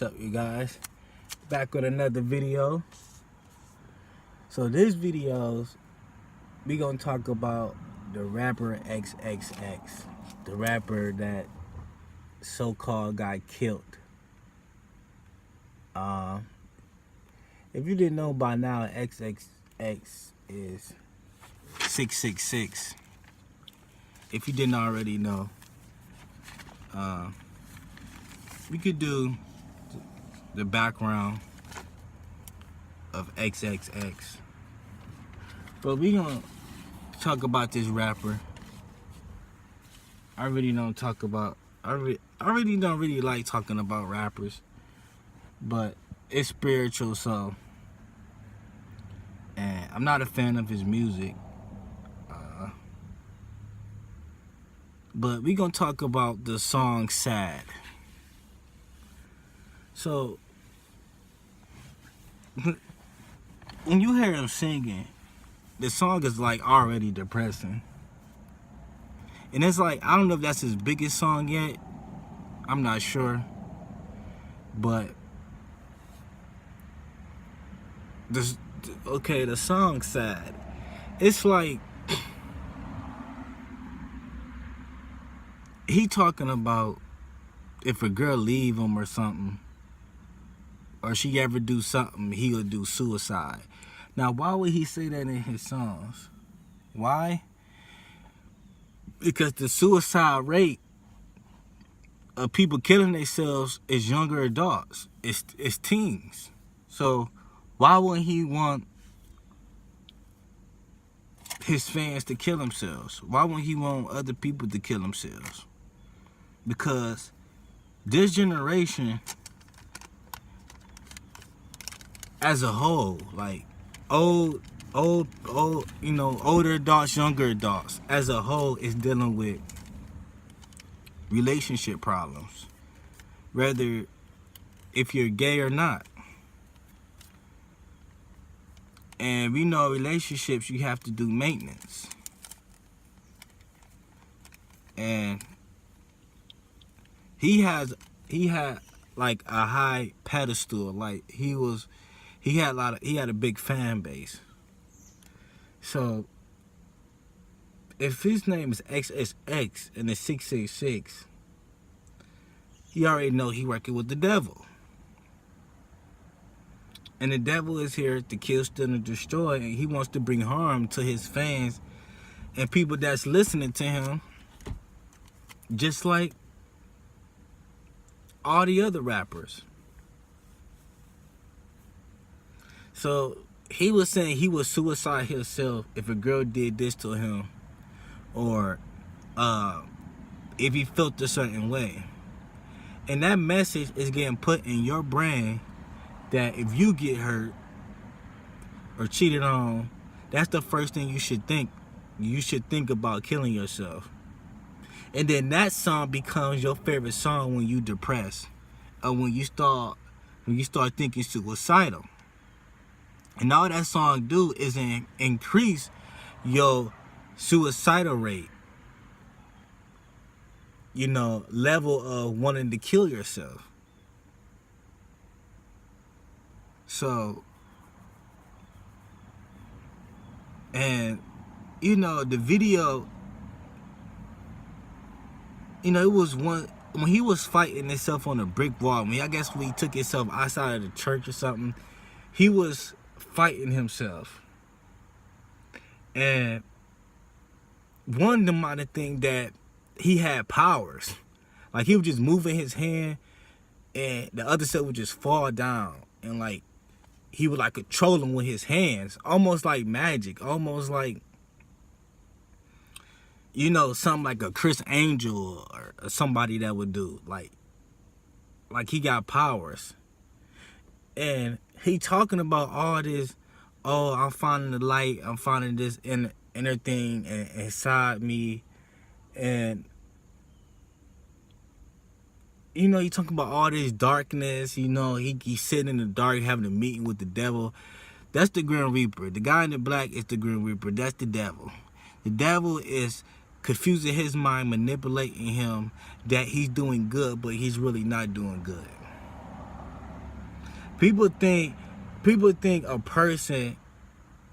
What's up, you guys? Back with another video. So this video, we gonna talk about the rapper Xxx, the rapper that so-called got killed. If you didn't know by now, Xxx is 666. If you didn't already know, we could do the background of Xxx, but we gonna talk about this rapper. I really don't really like talking about rappers, but it's spiritual, so, and I'm not a fan of his music, but we gonna talk about the song Sad. So when you hear him singing, the song is like already depressing. And it's like, I don't know if that's his biggest song yet. I'm not sure. But the song Sad. It's like he talking about if a girl leave him or something, or she ever do something, he'll do suicide. Now, why would he say that in his songs? Why? Because the suicide rate of people killing themselves is younger adults. It's teens. So why wouldn't he want his fans to kill themselves? Why wouldn't he want other people to kill themselves? Because this generation as a whole, like old, older adults, younger adults, as a whole, is dealing with relationship problems, whether if you're gay or not. And we know relationships, you have to do maintenance. And he had like a high pedestal, like he had a big fan base. So if his name is Xxx and it's 666, you already know he working with the devil. And the devil is here to kill, steal, and destroy, and he wants to bring harm to his fans and people that's listening to him, just like all the other rappers. So he was saying he would suicide himself if a girl did this to him, or if he felt a certain way. And that message is getting put in your brain that if you get hurt or cheated on, that's the first thing you should think. You should think about killing yourself. And then that song becomes your favorite song when you depressed, or when you start thinking suicidal. And all that song do is increase your suicidal rate, level of wanting to kill yourself. So, and the video, it was when he was fighting himself on a brick wall. I guess when he took himself outside of the church or something, he was fighting himself. And one of them might have think that he had powers. Like he was just moving his hand and the other side would just fall down. And like he would like control him with his hands. Almost like magic. Almost like, something like a Chris Angel or somebody that would do. Like he got powers. And he talking about all this, oh, I'm finding the light, I'm finding this inner thing inside me. And, he talking about all this darkness, he's sitting in the dark having a meeting with the devil. That's the Grim Reaper. The guy in the black is the Grim Reaper. That's the devil. The devil is confusing his mind, manipulating him that he's doing good, but he's really not doing good. People think a person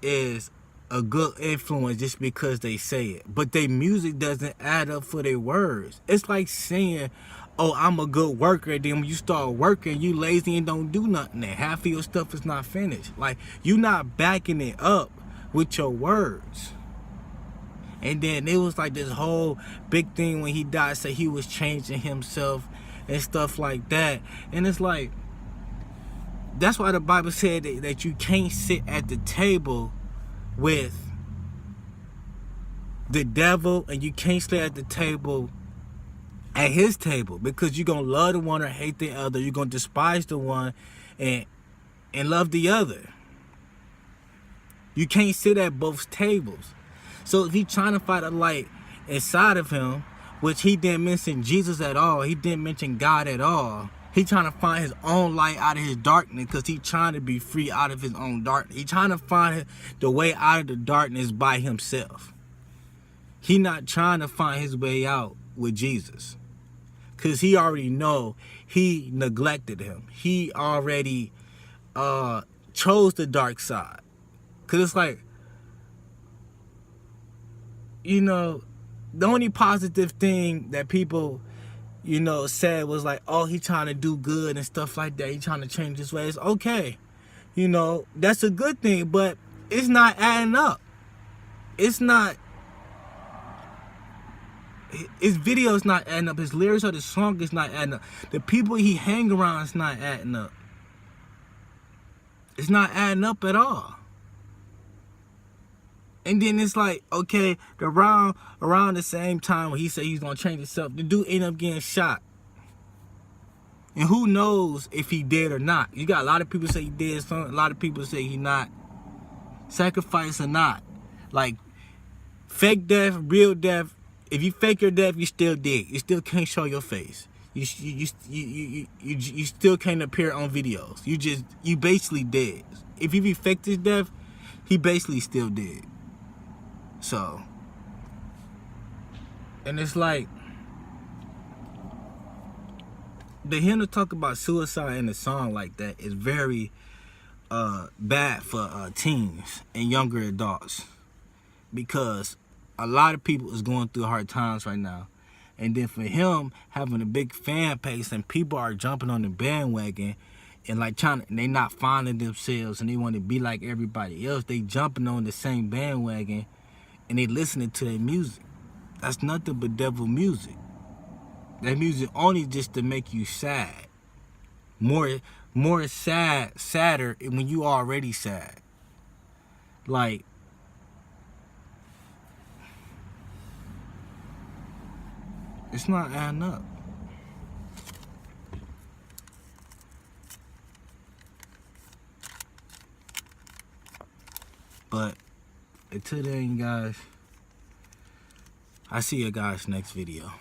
is a good influence just because they say it, but their music doesn't add up for their words. It's like saying, oh, I'm a good worker, and then when you start working, you lazy and don't do nothing, and half of your stuff is not finished. Like, you not backing it up with your words. And then it was like this whole big thing when he died, say he was changing himself and stuff like that. And it's like, that's why the Bible said that you can't sit at the table with the devil, and you can't stay at the table, at his table, because you're going to love the one or hate the other. You're going to despise the one and love the other. You can't sit at both tables. So if he's trying to fight a light inside of him, which he didn't mention Jesus at all, he didn't mention God at all, he trying to find his own light out of his darkness, because he trying to be free out of his own darkness. He trying to find the way out of the darkness by himself. He not trying to find his way out with Jesus, because he already know he neglected him. He already chose the dark side. Because it's like, you know, the only positive thing that people, you know, said was like, oh, he trying to do good and stuff like that. He trying to change his ways. Okay, you know, that's a good thing, but it's not adding up. It's not. His video's not adding up. His lyrics or the song is not adding up. The people he hang around is not adding up. It's not adding up at all. And then it's like, okay, around the same time when he said he's gonna change himself, the dude ended up getting shot. And who knows if he did or not? You got a lot of people say he did something, a lot of people say he not. Sacrifice or not. Like, fake death, real death. If you fake your death, you still dead. You still can't show your face. You still can't appear on videos. You basically dead. If he faked his death, he basically still dead. So, and it's like, the him to talk about suicide in a song like that is very bad for teens and younger adults, because a lot of people is going through hard times right now. And then for him having a big fan base and people are jumping on the bandwagon and like they not finding themselves and they want to be like everybody else, they jumping on the same bandwagon and they listening to their music. That's nothing but devil music. That music only just to make you sad. More sadder when you already sad. Like, it's not adding up. But until then, guys, I see you guys next video.